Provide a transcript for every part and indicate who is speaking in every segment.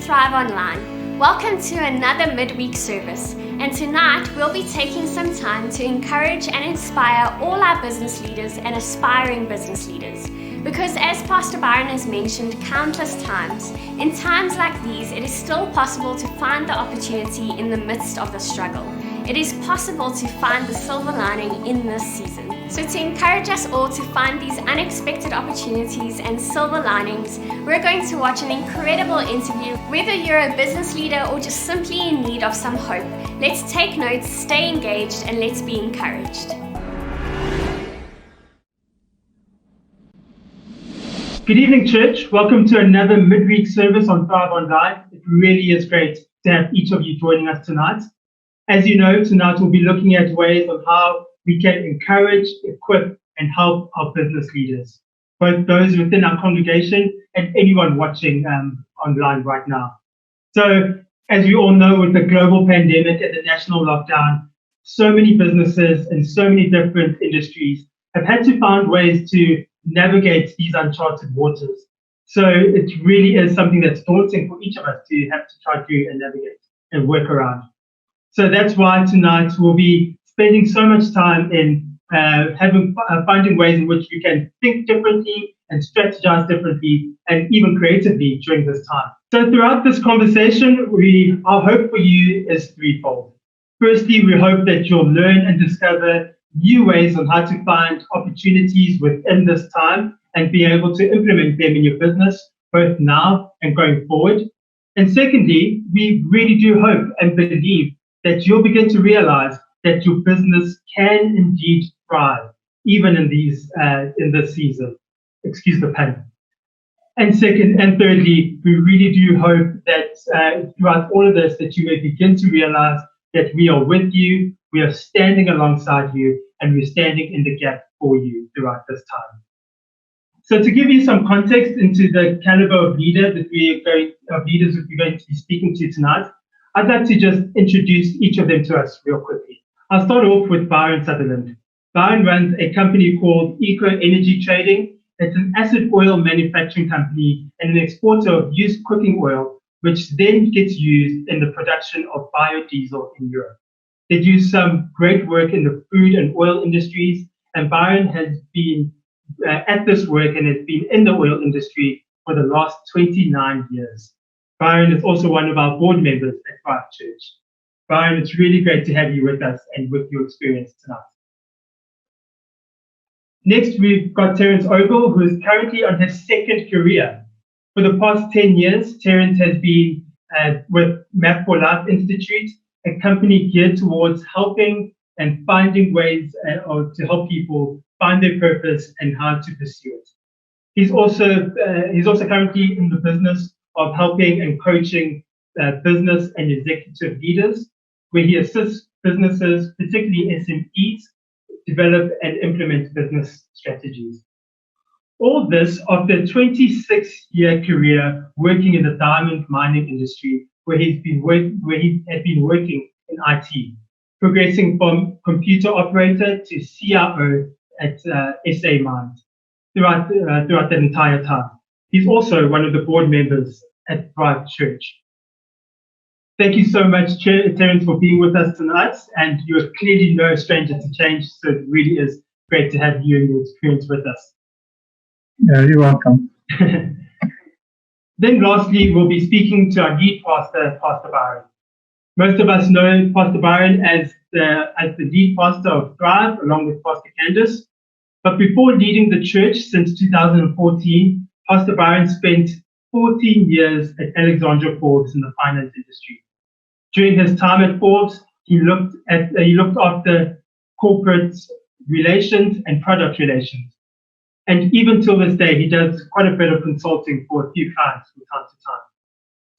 Speaker 1: Thrive Online. Welcome to another midweek service, and tonight we'll be taking some time to encourage and inspire all our business leaders and aspiring business leaders. Because as Pastor Byron has mentioned countless times, in times like these, it is still possible to find the opportunity in the midst of the struggle. It is possible to find the silver lining in this season. So to encourage us all to find these unexpected opportunities and silver linings, we're going to watch an incredible interview. Whether you're a business leader or just simply in need of some hope, let's take notes, stay engaged, and let's be encouraged.
Speaker 2: Good evening, church. Welcome to another midweek service on Thrive Online. It really is great to have each of you joining us tonight. As you know, tonight we'll be looking at ways on how we can encourage, equip, and help our business leaders, both those within our congregation and anyone watching online right now. So, as we all know, with the global pandemic and the national lockdown, so many businesses and so many different industries have had to find ways to navigate these uncharted waters. So it really is something that's daunting for each of us to have to try to navigate and work around. So that's why tonight we'll be spending so much time in finding ways in which we can think differently and strategize differently and even creatively during this time. So throughout this conversation, our hope for you is threefold. Firstly, we hope that you'll learn and discover new ways on how to find opportunities within this time and be able to implement them in your business, both now and going forward. And secondly, we really do hope and believe that you'll begin to realize that your business can indeed thrive, even in this season. Excuse the pun. And thirdly, we really do hope that throughout all of this, that you may begin to realize that we are with you, we are standing alongside you, and we're standing in the gap for you throughout this time. So to give you some context into the caliber of leaders that we're going to be speaking to tonight, I'd like to just introduce each of them to us real quickly. I'll start off with Byron Sutherland. Byron runs a company called Eco Energy Trading. It's an acid oil manufacturing company and an exporter of used cooking oil, which then gets used in the production of biodiesel in Europe. They do some great work in the food and oil industries, and Byron has been at this work and has been in the oil industry for the last 29 years. Byron is also one of our board members at Thrive Church. Byron, it's really great to have you with us and with your experience tonight. Next, we've got Terence Ogle, who is currently on his second career. For the past 10 years, Terence has been with Map for Life Institute, a company geared towards helping and finding ways to help people find their purpose and how to pursue it. He's also currently in the business of helping and coaching business and executive leaders, where he assists businesses, particularly SMEs, develop and implement business strategies. All this after a 26-year career working in the diamond mining industry, where he had been working in IT, progressing from computer operator to CIO at SA Mines throughout that entire time. He's also one of the board members at Thrive Church. Thank you so much, Terence, for being with us tonight. And you're clearly no stranger to change, so it really is great to have you and your experience with us.
Speaker 3: Yeah, you're welcome.
Speaker 2: Then lastly, we'll be speaking to our lead pastor, Pastor Byron. Most of us know Pastor Byron as the lead pastor of Thrive, along with Pastor Candace. But before leading the church since 2014, Pastor Byron spent 14 years at Alexandra Forbes in the finance industry. During his time at Forbes, he looked after corporate relations and product relations. And even till this day, he does quite a bit of consulting for a few clients from time to time.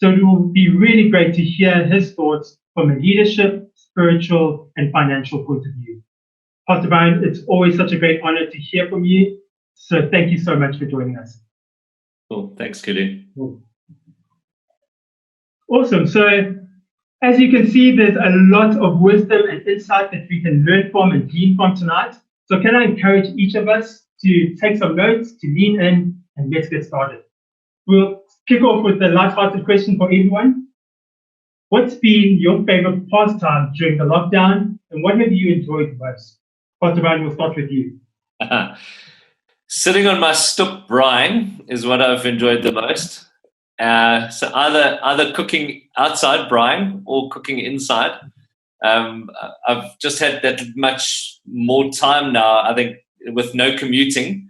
Speaker 2: So it will be really great to hear his thoughts from a leadership, spiritual, and financial point of view. Pastor Byron, it's always such a great honor to hear from you. So thank you so much for joining us.
Speaker 4: Cool. Thanks, Kili.
Speaker 2: Awesome. So as you can see, there's a lot of wisdom and insight that we can learn from and glean from tonight. So can I encourage each of us to take some notes, to lean in, and let's get started. We'll kick off with a light-hearted question for everyone. What's been your favorite pastime during the lockdown, and what have you enjoyed most? Pastor Brian, we'll start with you.
Speaker 4: Sitting on my stoep brine is what I've enjoyed the most. So either cooking outside brine or cooking inside. I've just had that much more time now, I think, with no commuting.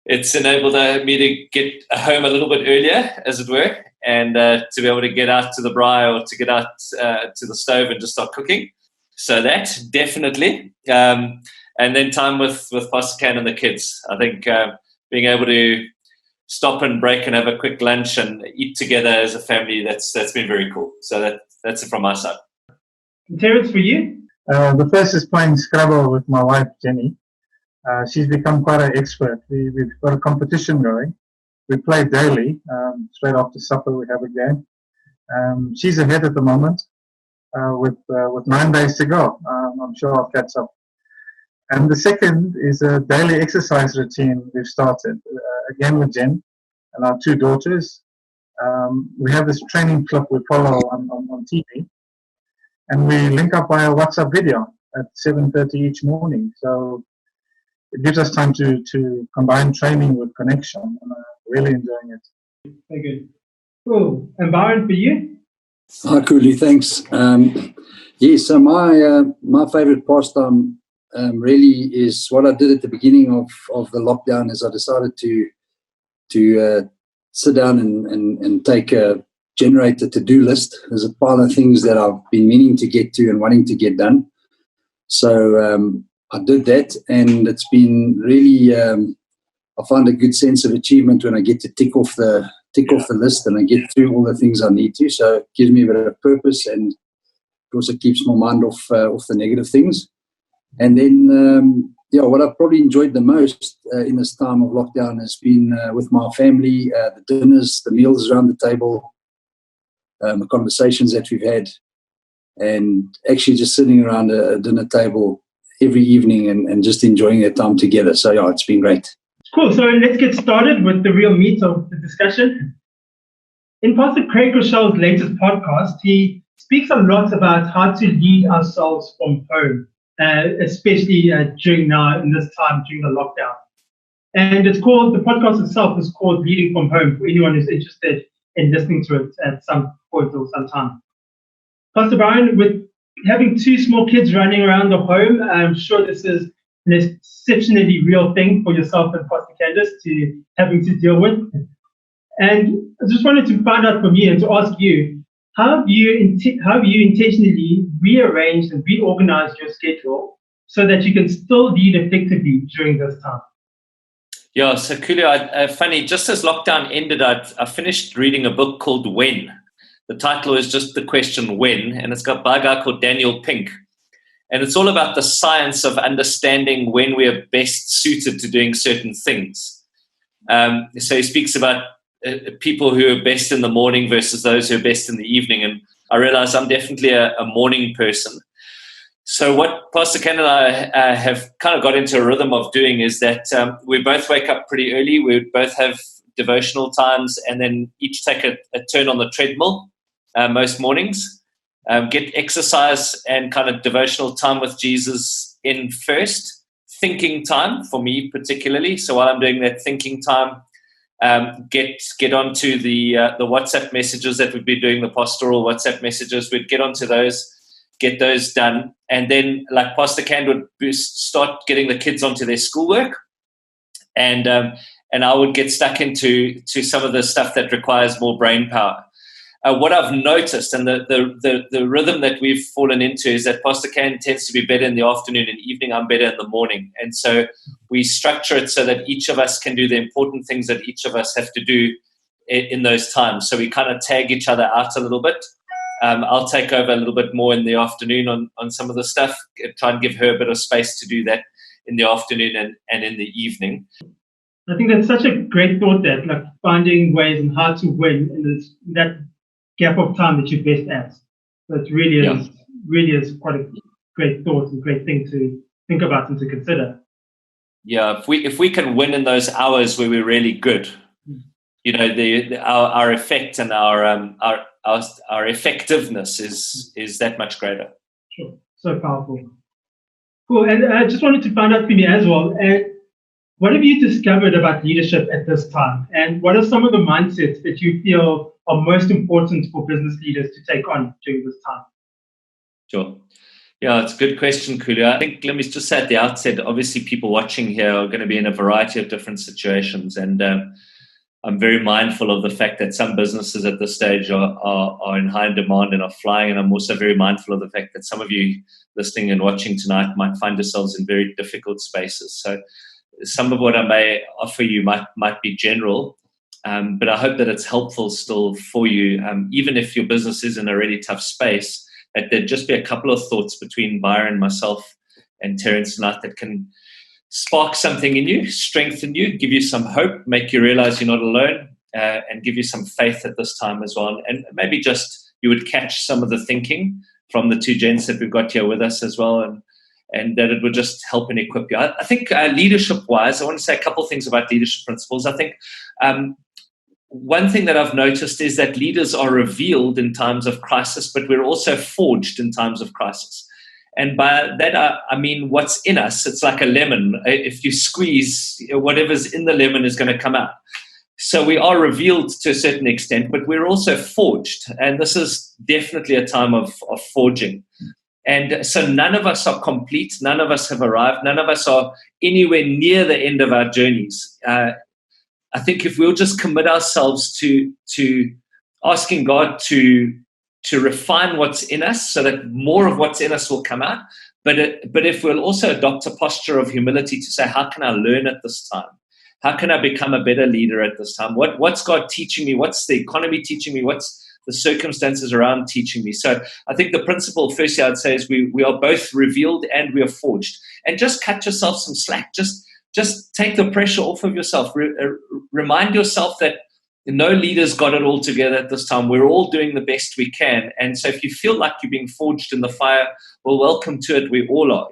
Speaker 4: It's enabled me to get home a little bit earlier, as it were, and to be able to get out to the braai or to get out to the stove and just start cooking. So that, definitely. And then time with Pastor Ken and the kids. I think being able to stop and break and have a quick lunch and eat together as a family, that's been very cool. So that's it from my side.
Speaker 2: Terence, for you?
Speaker 3: The first is playing Scrabble with my wife, Jenny. She's become quite an expert. We've got a competition going. We play daily. Straight after supper, we have a game. She's ahead at the moment with 9 days to go. I'm sure I'll catch up. And the second is a daily exercise routine we've started, again with Jen and our 2 daughters. We have this training clip we follow on TV, and we link up via WhatsApp video at 7:30 each morning. So it gives us time to combine training with connection, and I'm really enjoying it.
Speaker 2: Very good. Cool. And Byron, for you?
Speaker 5: Hi, Cooley. Thanks. So my favorite pastime really is what I did at the beginning of the lockdown. Is I decided to sit down and generate a to-do list. There's a pile of things that I've been meaning to get to and wanting to get done. So I did that, and it's been really. I find a good sense of achievement when I get to tick off the list and I get through all the things I need to. So it gives me a bit of purpose, and it also keeps my mind off the negative things. And then, what I've probably enjoyed the most in this time of lockdown has been with my family, the dinners, the meals around the table, the conversations that we've had, and actually just sitting around a dinner table every evening and just enjoying that time together. So, it's been great.
Speaker 2: Cool. So let's get started with the real meat of the discussion. In Pastor Craig Groeschel's latest podcast, he speaks a lot about how to lead ourselves from home, especially in this time during the lockdown. And the podcast itself is called Leading from Home for anyone who's interested in listening to it at some point or some time. Pastor Byron, with having 2 small kids running around the home, I'm sure this is an exceptionally real thing for yourself and Pastor Candace to having to deal with. And I just wanted to find out from you and to ask you, how have you intentionally rearranged and reorganized your schedule so that you can still lead effectively during this time?
Speaker 4: Yeah, so Coolio, funny, just as lockdown ended, I finished reading a book called When. The title is just the question when, and it's got by a guy called Daniel Pink. And it's all about the science of understanding when we are best suited to doing certain things. So he speaks about people who are best in the morning versus those who are best in the evening. And I realize I'm definitely a morning person. So what Pastor Ken and I have kind of got into a rhythm of doing is that we both wake up pretty early. We both have devotional times and then each take a turn on the treadmill most mornings. Get exercise and kind of devotional time with Jesus in first. Thinking time for me particularly. So while I'm doing that thinking time, get onto the WhatsApp messages that we'd be doing, the pastoral WhatsApp messages. We'd get onto those, get those done, and then like Pastor Cand would start getting the kids onto their schoolwork, and I would get stuck into some of the stuff that requires more brain power. What I've noticed and the rhythm that we've fallen into is that Pastor Can tends to be better in the afternoon and evening. I'm better in the morning. And so we structure it so that each of us can do the important things that each of us have to do in those times. So we kind of tag each other out a little bit. I'll take over a little bit more in the afternoon on some of the stuff, try and give her a bit of space to do that in the afternoon and in the evening.
Speaker 2: I think that's such a great thought, that like finding ways and how to win in that gap of time that you're best at. So it really is quite a great thought and great thing to think about and to consider.
Speaker 4: Yeah, if we can win in those hours where we're really good, you know, our effect and our effectiveness is that much greater.
Speaker 2: Sure, so powerful. Cool, and I just wanted to find out from you as well. What have you discovered about leadership at this time? And what are some of the mindsets that you feel are most important for business leaders to take on during this time?
Speaker 4: Sure. Yeah, it's a good question, Coolio. I think let me just say at the outset, obviously people watching here are going to be in a variety of different situations. And I'm very mindful of the fact that some businesses at this stage are in high demand and are flying. And I'm also very mindful of the fact that some of you listening and watching tonight might find yourselves in very difficult spaces. So some of what I may offer you might be general, but I hope that it's helpful still for you, even if your business is in a really tough space, that there'd just be a couple of thoughts between Byron, myself, and Terence tonight that can spark something in you, strengthen you, give you some hope, make you realize you're not alone, and give you some faith at this time as well. And maybe just you would catch some of the thinking from the two gents that we've got here with us as well, and that it would just help and equip you. I think leadership-wise, I want to say a couple of things about leadership principles. I think one thing that I've noticed is that leaders are revealed in times of crisis, but we're also forged in times of crisis. And by that, I mean what's in us. It's like a lemon. If you squeeze, whatever's in the lemon is going to come out. So we are revealed to a certain extent, but we're also forged. And this is definitely a time of forging. And so none of us are complete. None of us have arrived. None of us are anywhere near the end of our journeys. I think if we'll just commit ourselves to asking God to refine what's in us so that more of what's in us will come out. But if we'll also adopt a posture of humility to say, how can I learn at this time? How can I become a better leader at this time? What's God teaching me? What's the economy teaching me? What's the circumstances around teaching me? So I think the principle, firstly, I'd say is we are both revealed and we are forged. And just cut yourself some slack. Just take the pressure off of yourself. Remind yourself that no leader's got it all together at this time. We're all doing the best we can. And so if you feel like you're being forged in the fire, well, welcome to it. We all are,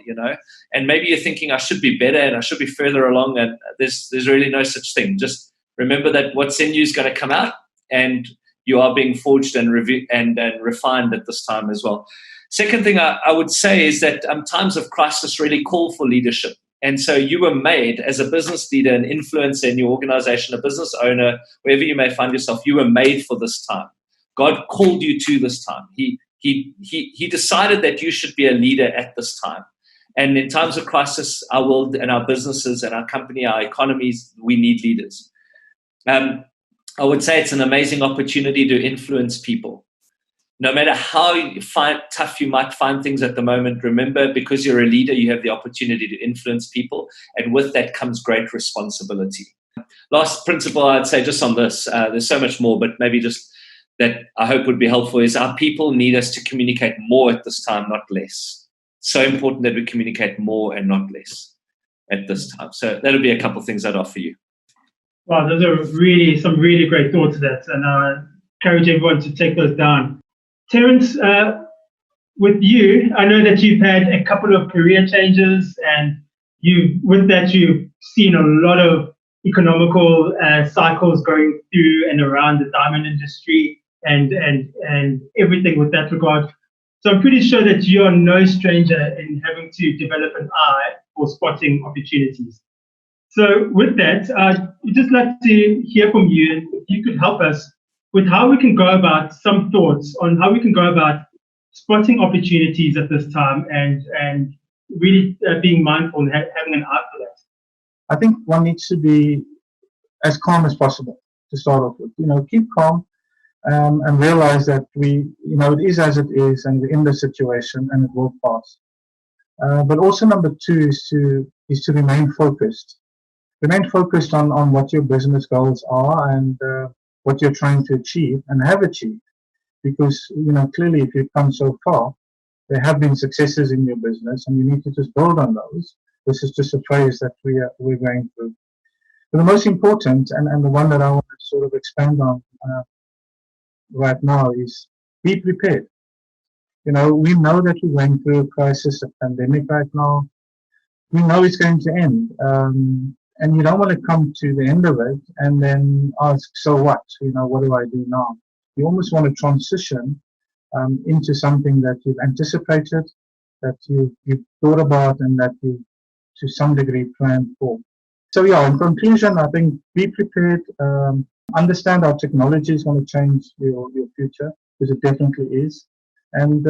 Speaker 4: And maybe you're thinking, I should be better and I should be further along. And there's really no such thing. Just remember that what's in you is going to come out, and you are being forged and refined at this time as well. Second thing I would say is that times of crisis really call for leadership. And so you were made as a business leader, an influencer in your organization, a business owner, wherever you may find yourself, you were made for this time. God called you to this time. He decided that you should be a leader at this time. And in times of crisis, our world and our businesses and our company, our economies, we need leaders. I would say it's an amazing opportunity to influence people. No matter how tough you might find things at the moment, remember, because you're a leader, you have the opportunity to influence people. And with that comes great responsibility. Last principle I'd say just on this, there's so much more, but maybe just that I hope would be helpful is our people need us to communicate more at this time, not less. So important that we communicate more and not less at this time. So that'll be a couple of things I'd offer you.
Speaker 2: Wow, those are some really great thoughts there. And I encourage everyone to take those down. Terence, with you, I know that you've had a couple of career changes, and with that you've seen a lot of economical cycles going through and around the diamond industry and everything with that regard. So I'm pretty sure that you're no stranger in having to develop an eye for spotting opportunities. So with that, I'd just like to hear from you, if you could help us with how we can go about some thoughts on how we can go about spotting opportunities at this time and really being mindful and having an eye for that.
Speaker 3: I think one needs to be as calm as possible to start off with. Keep calm and realize that it is as it is, and we're in the situation and it will pass. But also number two is to remain focused. Remain focused on what your business goals are and what you're trying to achieve and have achieved. Because, clearly if you've come so far, there have been successes in your business and you need to just build on those. This is just a phase that we're going through. But the most important, and the one that I want to sort of expand on right now, is be prepared. We know that we're going through a crisis, a pandemic right now. We know it's going to end. And you don't want to come to the end of it and then ask, so what? What do I do now? You almost want to transition into something that you've anticipated, that you've thought about, and that you, to some degree, planned for. So in conclusion, I think be prepared. Understand how technology is going to change your future, because it definitely is. And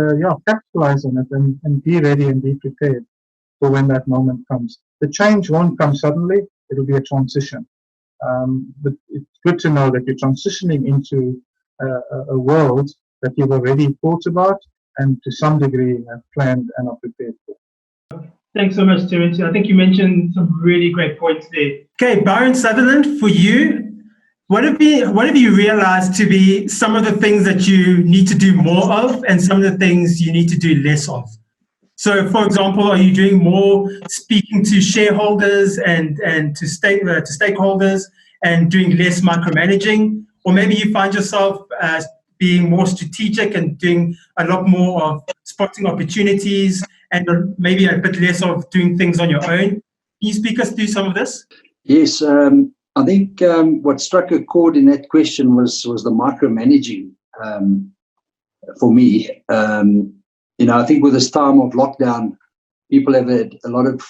Speaker 3: capitalize on it and be ready and be prepared for when that moment comes. The change won't come suddenly. It'll be a transition. But it's good to know that you're transitioning into a world that you've already thought about and to some degree have planned and are prepared for.
Speaker 2: Thanks so much, Terence. I think you mentioned some really great points there. Okay, Byron Sutherland, for you, What have you realized to be some of the things that you need to do more of and some of the things you need to do less of? So, for example, are you doing more speaking to shareholders and to stakeholders and doing less micromanaging? Or maybe you find yourself being more strategic and doing a lot more of spotting opportunities and maybe a bit less of doing things on your own. Can you speak us through some of this?
Speaker 5: Yes, I think what struck a chord in that question was the micromanaging for me. I think with this time of lockdown, people have had a lot of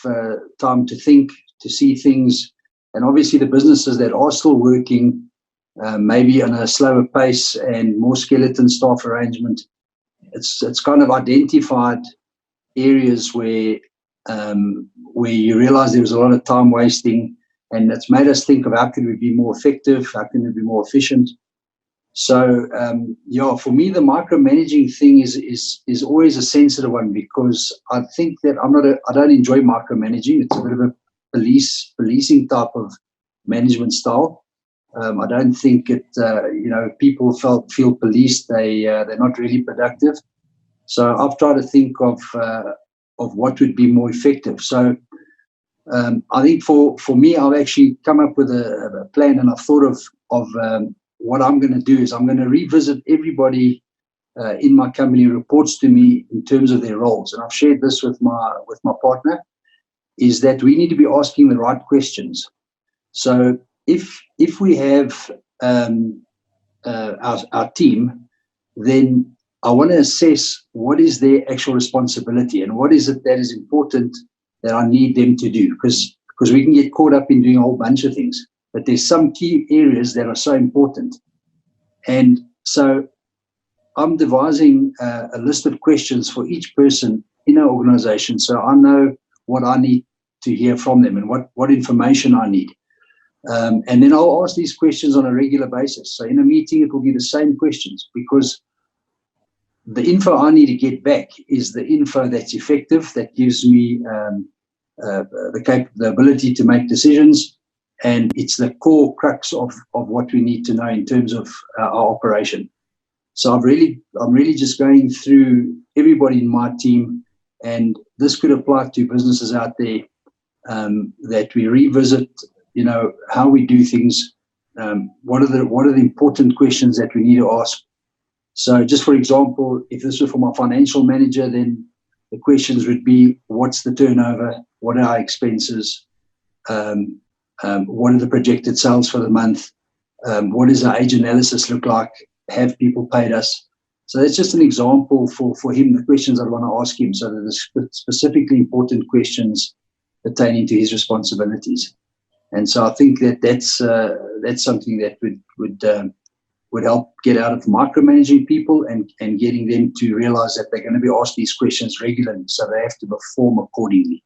Speaker 5: time to think, to see things, and obviously the businesses that are still working, maybe on a slower pace and more skeleton staff arrangement, it's kind of identified areas where you realize there was a lot of time wasting, and it's made us think of how can we be more effective, how can we be more efficient. So for me, the micromanaging thing is always a sensitive one, because I think that I don't enjoy micromanaging. It's a bit of a policing type of management style. I don't think it. People feel policed. They're not really productive. So I've tried to think of what would be more effective. So I think for me, I've actually come up with a plan, and I've thought of what I'm going to do is I'm going to revisit everybody in my company who reports to me in terms of their roles. And I've shared this with my partner, is that we need to be asking the right questions. So if we have our team, then I want to assess what is their actual responsibility and what is it that is important that I need them to do, because we can get caught up in doing a whole bunch of things, but there's some key areas that are so important. And so I'm devising a list of questions for each person in our organization, so I know what I need to hear from them and what information I need. And then I'll ask these questions on a regular basis. So in a meeting, it will be the same questions, because the info I need to get back is the info that's effective, that gives me the ability to make decisions, and it's the core crux of what we need to know in terms of our operation. So I'm really just going through everybody in my team, and this could apply to businesses out there, that we revisit, how we do things. What are the important questions that we need to ask? So just for example, if this were for my financial manager, then the questions would be, what's the turnover? What are our expenses? What are the projected sales for the month? What does our age analysis look like? Have people paid us? So that's just an example for him, the questions I'd want to ask him, so that the specifically important questions pertaining to his responsibilities. And so I think that's something that would help get out of micromanaging people and getting them to realize that they're going to be asked these questions regularly, so they have to perform accordingly.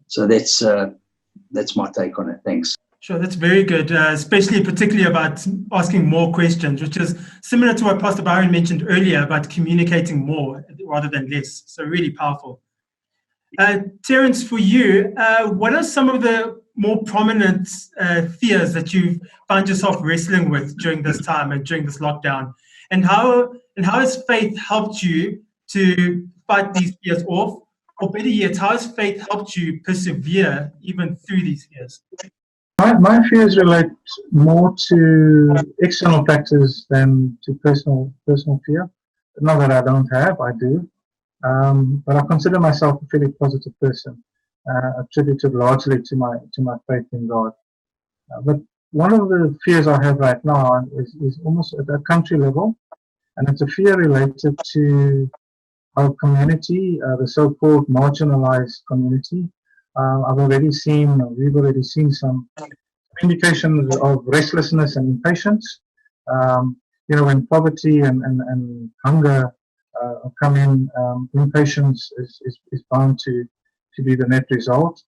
Speaker 5: So that's my take on it. Thanks.
Speaker 2: Sure, that's very good, particularly about asking more questions, which is similar to what Pastor Byron mentioned earlier about communicating more rather than less. So really powerful. Terence, for you, what are some of the more prominent fears that you've found yourself wrestling with during this time and during this lockdown? And how has faith helped you to fight these fears off? Or better yet, how has faith helped you persevere even through these fears?
Speaker 3: My fears relate more to external factors than to personal fear. Not that I don't have, I do. But I consider myself a fairly positive person, attributed largely to my faith in God. But one of the fears I have right now is almost at a country level, and it's a fear related to our community, the so-called marginalized community. We've already seen some indications of restlessness and impatience. When poverty and hunger come in, impatience is bound to be the net result.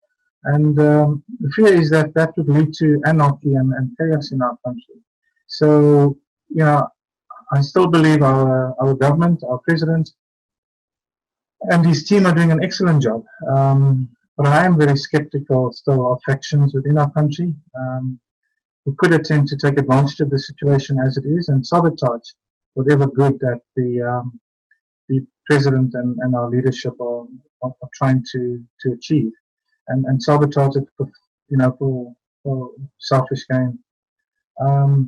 Speaker 3: And the fear is that would lead to anarchy and chaos in our country. So, I still believe our government, our president, and his team are doing an excellent job. But I am very skeptical still of factions within our country. who could attempt to take advantage of the situation as it is and sabotage whatever good that the president and our leadership are trying to achieve, and sabotage it for selfish gain. I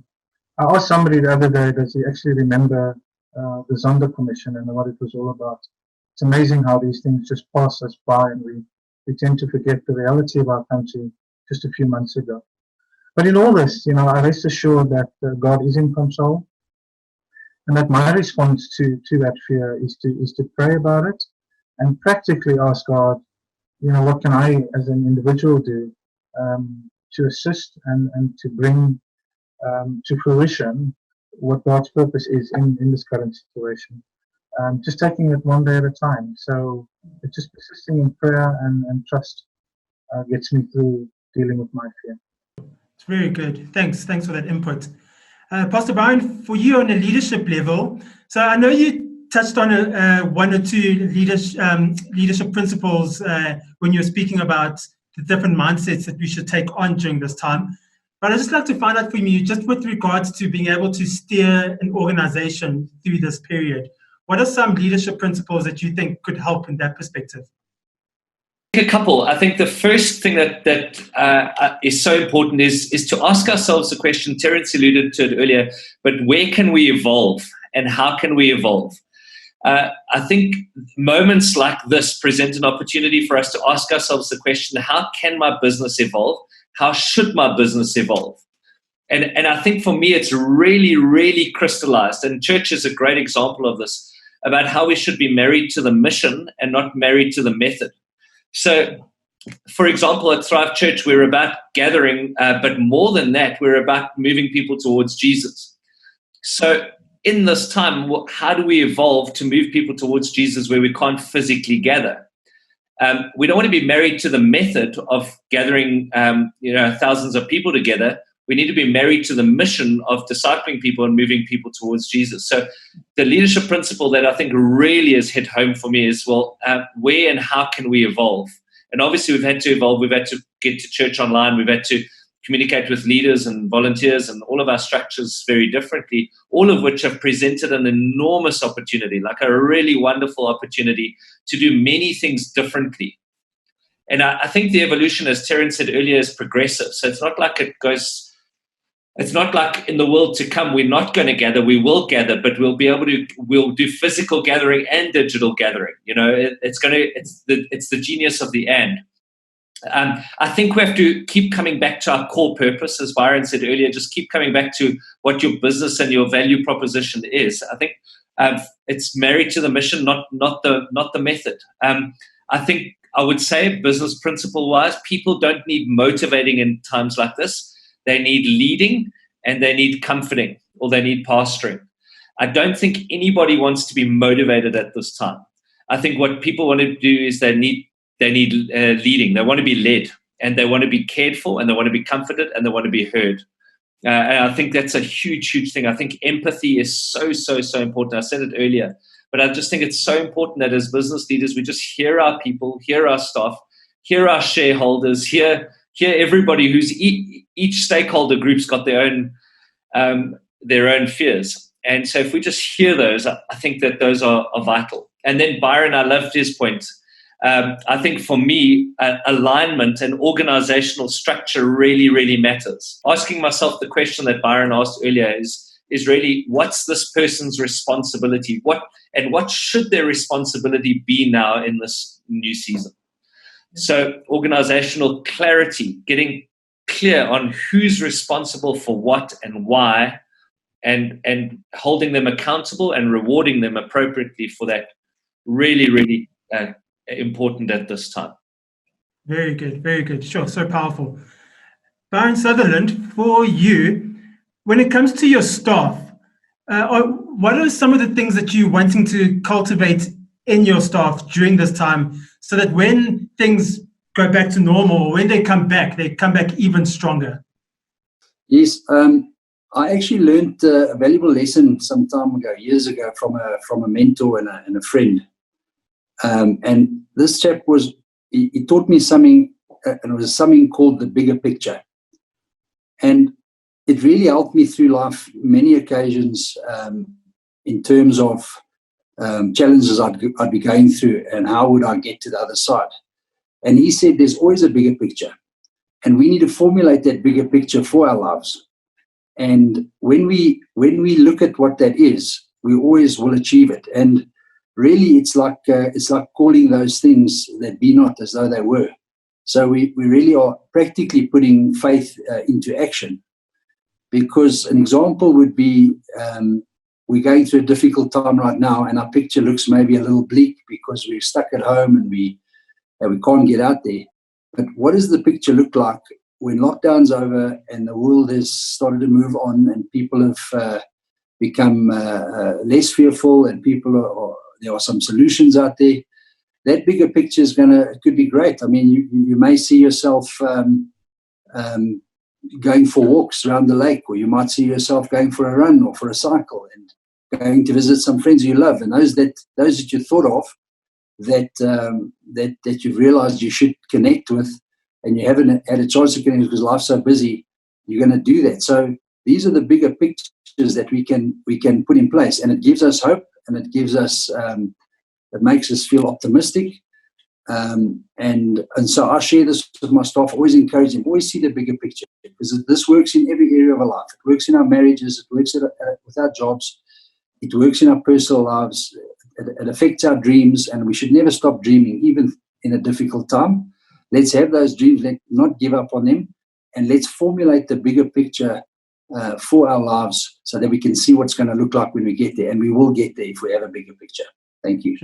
Speaker 3: asked somebody the other day, does he actually remember the Zondo Commission and what it was all about? It's amazing how these things just pass us by, and we tend to forget the reality of our country just a few months ago. But in all this, I rest assured that God is in control, and that my response to that fear is to pray about it and practically ask God, what can I as an individual do to assist and to bring to fruition what God's purpose is in this current situation. Just taking it one day at a time. So it's just persisting in prayer and trust gets me through dealing with my fear.
Speaker 6: It's very good. Thanks for that input. Pastor Byron, for you on a leadership level, so I know you touched on one or two leadership principles when you were speaking about the different mindsets that we should take on during this time. But I'd just like to find out from you, just with regards to being able to steer an organization through this period, what are some leadership principles that you think could help in that perspective?
Speaker 4: A couple. I think the first thing that is so important is to ask ourselves the question, Terence alluded to it earlier, but where can we evolve and how can we evolve? I think moments like this present an opportunity for us to ask ourselves the question, how can my business evolve? How should my business evolve? And I think for me, it's really, really crystallized. And church is a great example of this, about how we should be married to the mission and not married to the method. So, for example, at Thrive Church, we're about gathering, but more than that, we're about moving people towards Jesus. So in this time, how do we evolve to move people towards Jesus where we can't physically gather? We don't want to be married to the method of gathering thousands of people together. We need to be married to the mission of discipling people and moving people towards Jesus. So the leadership principle that I think really has hit home for me is, where and how can we evolve? And obviously we've had to evolve. We've had to get to church online. We've had to communicate with leaders and volunteers and all of our structures very differently, all of which have presented an enormous opportunity, like a really wonderful opportunity to do many things differently. And I think the evolution, as Terence said earlier, is progressive. So it's not like it's not like in the world to come, we're not going to gather, we will gather, but we'll do physical gathering and digital gathering. It's the genius of the and. I think we have to keep coming back to our core purpose, as Byron said earlier, just keep coming back to what your business and your value proposition is. I think it's married to the mission, not the method. I think I would say business principle wise, people don't need motivating in times like this. They need leading and they need comforting, or they need pastoring. I don't think anybody wants to be motivated at this time. I think what people want to do is they need leading. They want to be led, and they want to be cared for, and they want to be comforted, and they want to be heard. And I think that's a huge, huge thing. I think empathy is so, so, so important. I said it earlier, but I just think it's so important that as business leaders, we just hear our people, hear our staff, hear our shareholders, hear everybody who's each stakeholder group's got their own fears. And so if we just hear those, I think that those are vital. And then Byron, I loved his point. I think for me, alignment and organizational structure really, really matters. Asking myself the question that Byron asked earlier is really, what's this person's responsibility? What should their responsibility be now in this new season? So organizational clarity, getting clear on who's responsible for what and why, and holding them accountable and rewarding them appropriately for that, really, really important at this time.
Speaker 6: Very good, very good. Sure, so powerful. Byron Sutherland, for you, when it comes to your staff, what are some of the things that you're wanting to cultivate in your staff during this time, so that when things go back to normal, when they come back even stronger?
Speaker 5: Yes, I actually learned a valuable lesson some time ago, years ago, from a mentor and a friend. And this chap he taught me something, and it was something called the bigger picture. And it really helped me through life many occasions in terms of challenges I'd be going through and how would I get to the other side. And he said there's always a bigger picture, and we need to formulate that bigger picture for our lives. And when we look at what that is, we always will achieve it. And really, it's like calling those things that be not as though they were. So we really are practically putting faith into action. Because an example would be, we're going through a difficult time right now, and our picture looks maybe a little bleak because we're stuck at home and we can't get out there. But what does the picture look like when lockdown's over and the world has started to move on and people have become less fearful and there are some solutions out there? That bigger picture could be great. I mean, you may see yourself going for walks around the lake, or you might see yourself going for a run or for a cycle and going to visit some friends you love. And those that you thought of that you've realized you should connect with, and you haven't had a chance to connect because life's so busy, you're going to do that. So these are the bigger pictures that we can put in place, and it gives us hope, and it gives us it makes us feel optimistic. And so I share this with my staff, always encourage them, always see the bigger picture, because this works in every area of our life. It works in our marriages, it works with our jobs, it works in our personal lives, it affects our dreams, and we should never stop dreaming, even in a difficult time. Let's have those dreams, let's not give up on them, and let's formulate the bigger picture for our lives so that we can see what's going to look like when we get there, and we will get there if we have a bigger picture. Thank you.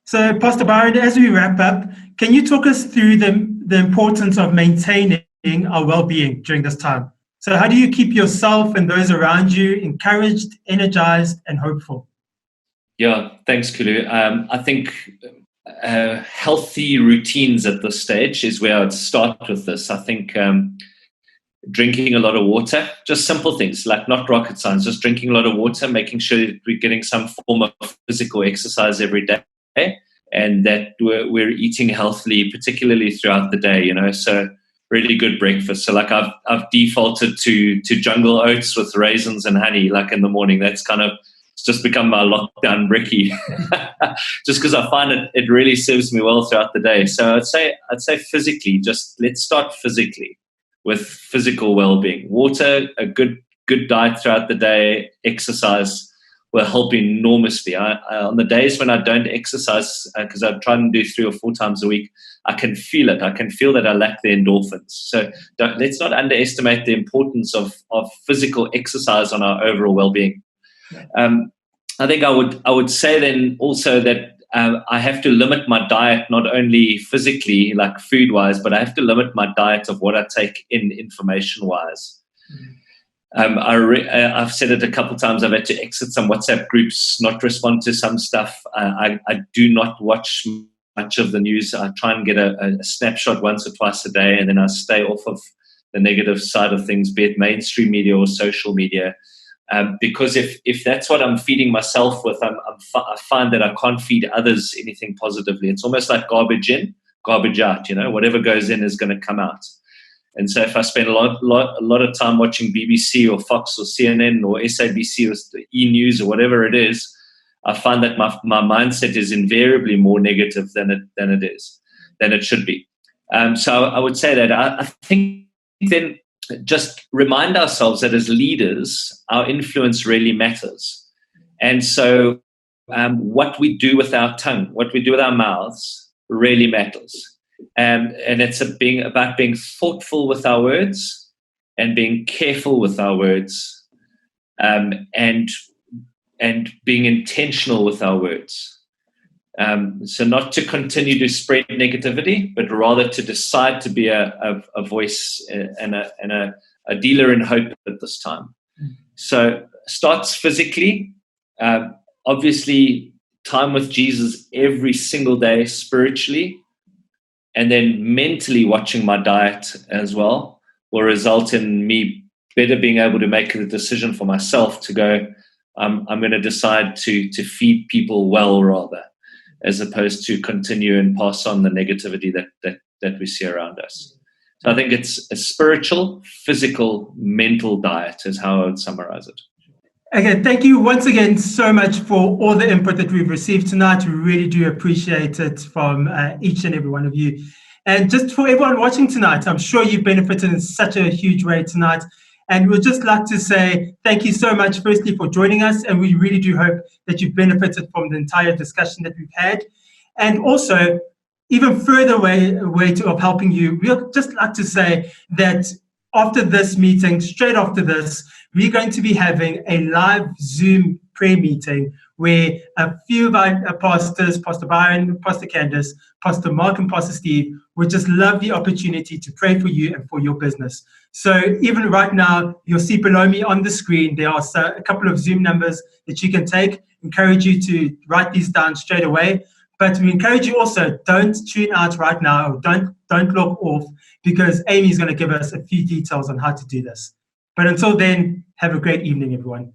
Speaker 6: So, Pastor Byron, as we wrap up, can you talk us through the importance of maintaining our well-being during this time? So how do you keep yourself and those around you encouraged, energized, and hopeful?
Speaker 4: Yeah, thanks, Kulu. I think healthy routines at this stage is where I'd start with this. I think drinking a lot of water, just simple things, like not rocket science, just drinking a lot of water, making sure that we're getting some form of physical exercise every day, and that we're eating healthily, particularly throughout the day, so really good breakfast. So like I've defaulted to jungle oats with raisins and honey, like in the morning. That's it's just become my lockdown brekkie, just because I find it really serves me well throughout the day. So I'd say physically, just let's start physically with physical well-being. Water, a good diet throughout the day, exercise will help enormously. On the days when I don't exercise, because I try and do 3 or 4 times a week, I can feel it. I can feel that I lack the endorphins. So let's not underestimate the importance of physical exercise on our overall well-being. I think I would say then also that I have to limit my diet, not only physically, like food-wise, but I have to limit my diet of what I take in information-wise. I've said it a couple of times. I've had to exit some WhatsApp groups, not respond to some stuff. I do not watch much of the news. I try and get a snapshot once or twice a day, and then I stay off of the negative side of things, be it mainstream media or social media. Because if that's what I'm feeding myself with, I find that I can't feed others anything positively. It's almost like garbage in, garbage out. Whatever goes in is going to come out. And so if I spend a lot of time watching BBC or Fox or CNN or SABC or E! News or whatever it is, I find that my mindset is invariably more negative than it should be. So I would say that I think then just remind ourselves that as leaders, our influence really matters. And so what we do with our tongue, what we do with our mouths really matters. And it's about being thoughtful with our words and being careful with our words, and being intentional with our words. So not to continue to spread negativity, but rather to decide to be a voice and a dealer in hope at this time. So starts physically, obviously time with Jesus every single day spiritually, and then mentally watching my diet as well will result in me better being able to make a decision for myself to go, I'm going to decide to feed people well rather, as opposed to continue and pass on the negativity that we see around us. So I think it's a spiritual, physical, mental diet is how I would summarize it.
Speaker 6: Okay, thank you once again so much for all the input that we've received tonight. We really do appreciate it from each and every one of you. And just for everyone watching tonight, I'm sure you've benefited in such a huge way tonight. And we'd just like to say thank you so much, firstly, for joining us. And we really do hope that you've benefited from the entire discussion that we've had. And also, even further way of helping you, we'd just like to say that after this meeting, straight after this, we're going to be having a live Zoom prayer meeting where a few of our pastors, Pastor Byron, Pastor Candace, Pastor Mark, and Pastor Steve, would just love the opportunity to pray for you and for your business. So even right now, you'll see below me on the screen, there are a couple of Zoom numbers that you can take. Encourage you to write these down straight away. But we encourage you also, don't tune out right now, or don't log off, because Amy is going to give us a few details on how to do this. But until then, have a great evening, everyone.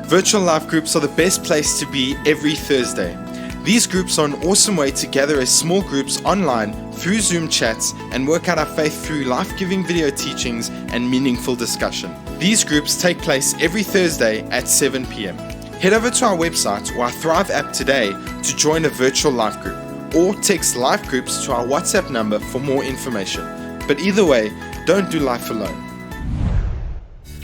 Speaker 7: Virtual life groups are the best place to be every Thursday. These groups are an awesome way to gather as small groups online through Zoom chats and work out our faith through life-giving video teachings and meaningful discussion. These groups take place every Thursday at 7 p.m. Head over to our website or our Thrive app today to join a virtual life group, or text life groups to our WhatsApp number for more information. But either way, don't do life alone.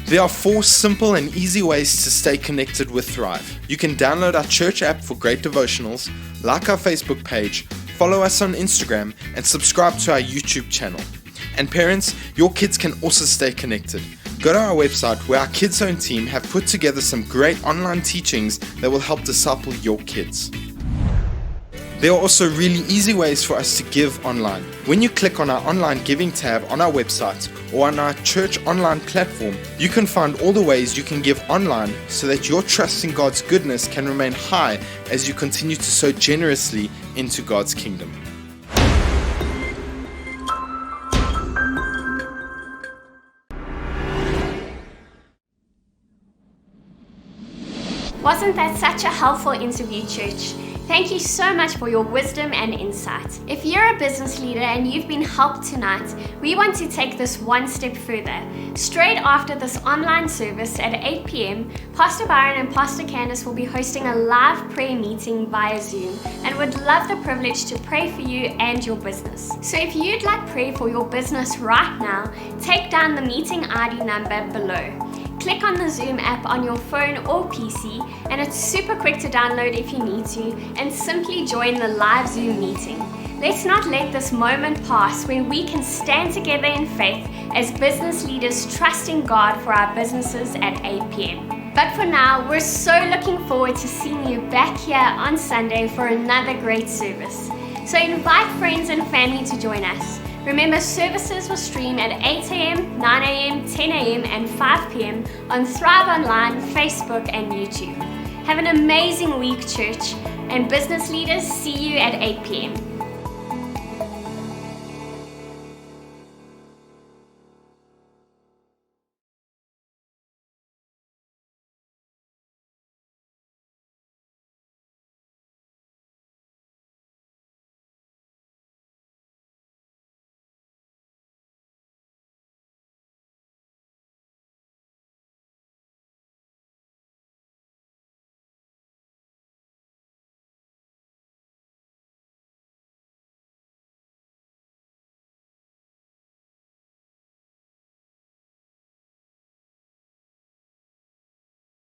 Speaker 7: There are 4 simple and easy ways to stay connected with Thrive. You can download our church app for great devotionals, like our Facebook page, follow us on Instagram, and subscribe to our YouTube channel. And parents, your kids can also stay connected. Go to our website where our Kids Zone team have put together some great online teachings that will help disciple your kids. There are also really easy ways for us to give online. When you click on our online giving tab on our website or on our church online platform, you can find all the ways you can give online so that your trust in God's goodness can remain high as you continue to sow generously into God's kingdom.
Speaker 1: Wasn't that such a helpful interview, church? Thank you so much for your wisdom and insight. If you're a business leader and you've been helped tonight, we want to take this one step further. Straight after this online service at 8 p.m, Pastor Byron and Pastor Candace will be hosting a live prayer meeting via Zoom and would love the privilege to pray for you and your business. So if you'd like prayer for your business right now, take down the meeting ID number below. Click on the Zoom app on your phone or PC, and it's super quick to download if you need to, and simply join the live Zoom meeting. Let's not let this moment pass where we can stand together in faith as business leaders trusting God for our businesses at 8 p.m. But for now, we're so looking forward to seeing you back here on Sunday for another great service. So invite friends and family to join us. Remember, services will stream at 8 a.m, 9 a.m, 10 a.m, and 5 p.m. on Thrive Online, Facebook, and YouTube. Have an amazing week, church, and business leaders, see you at 8 p.m.